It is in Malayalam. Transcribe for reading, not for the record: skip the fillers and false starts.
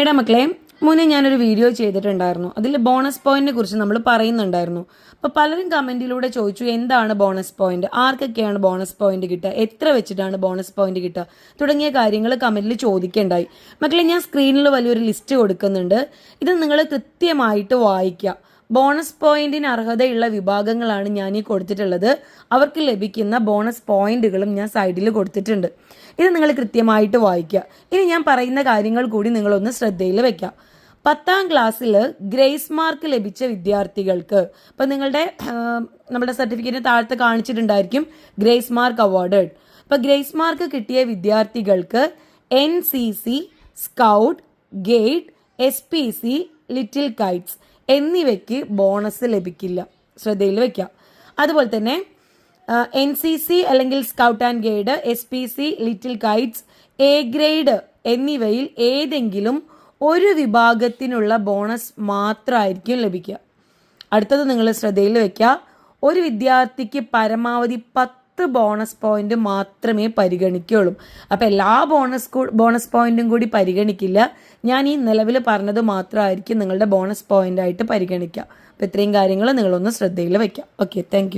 എടാ മക്കളെ, മുന്നേ ഞാനൊരു വീഡിയോ ചെയ്തിട്ടുണ്ടായിരുന്നു. അതിൽ ബോണസ് പോയിന്റിനെ കുറിച്ച് നമ്മൾ പറയുന്നുണ്ടായിരുന്നു. അപ്പോൾ പലരും കമൻറ്റിലൂടെ ചോദിച്ചു, എന്താണ് ബോണസ് പോയിന്റ്, ആർക്കൊക്കെയാണ് ബോണസ് പോയിന്റ് കിട്ടുക, എത്ര വെച്ചിട്ടാണ് ബോണസ് പോയിന്റ് കിട്ടുക തുടങ്ങിയ കാര്യങ്ങൾ കമൻറ്റിൽ ചോദിക്കേണ്ടായി. മക്കളെ, ഞാൻ സ്ക്രീനിൽ വലിയൊരു ലിസ്റ്റ് കൊടുക്കുന്നുണ്ട്. ഇത് നിങ്ങൾ കൃത്യമായിട്ട് വായിക്കുക. ബോണസ് പോയിന്റിന് അർഹതയുള്ള വിഭാഗങ്ങളാണ് ഞാൻ ഈ കൊടുത്തിട്ടുള്ളത്. അവർക്ക് ലഭിക്കുന്ന ബോണസ് പോയിന്റുകളും ഞാൻ സൈഡിൽ കൊടുത്തിട്ടുണ്ട്. ഇത് നിങ്ങൾ കൃത്യമായിട്ട് വായിക്കുക. ഇനി ഞാൻ പറയുന്ന കാര്യങ്ങൾ കൂടി നിങ്ങളൊന്ന് ശ്രദ്ധയിൽ വെക്കുക. 10ാം ക്ലാസ്സിൽ ഗ്രേസ് മാർക്ക് ലഭിച്ച വിദ്യാർത്ഥികൾക്ക്, ഇപ്പം നമ്മുടെ സർട്ടിഫിക്കറ്റിന് താഴത്ത് കാണിച്ചിട്ടുണ്ടായിരിക്കും ഗ്രേസ് മാർക്ക് അവാർഡഡ്. ഇപ്പം ഗ്രേസ് മാർക്ക് കിട്ടിയ വിദ്യാർത്ഥികൾക്ക് NCC, scout, guide, SPC, little Kites എന്നിവയ്ക്ക് ബോണസ് ലഭിക്കില്ല. ശ്രദ്ധയിൽ വെക്കുക. അതുപോലെ തന്നെ NCC അല്ലെങ്കിൽ scout and guide, SPC, little Kites, A grade എന്നിവയിൽ ഏതെങ്കിലും ഒരു വിഭാഗത്തിനുള്ള ബോണസ് മാത്രമായിരിക്കും ലഭിക്കുക. അടുത്തത് നിങ്ങൾ ശ്രദ്ധയിൽ വെക്കുക. ഒരു വിദ്യാർത്ഥിക്ക് പരമാവധി 10 ബോണസ് പോയിന്റ് മാത്രമേ പരിഗണിക്കുകയുള്ളൂ. അപ്പോൾ എല്ലാ ബോണസ് പോയിന്റും കൂടി പരിഗണിക്കില്ല. ഞാൻ ഈ നിലവിൽ പറഞ്ഞത് മാത്രമായിരിക്കും നിങ്ങളുടെ ബോണസ് പോയിന്റ് ആയിട്ട് പരിഗണിക്കുക. അപ്പോൾ ഇത്രയും കാര്യങ്ങൾ നിങ്ങളൊന്ന് ശ്രദ്ധയിൽ വെക്കുക. Okay, thank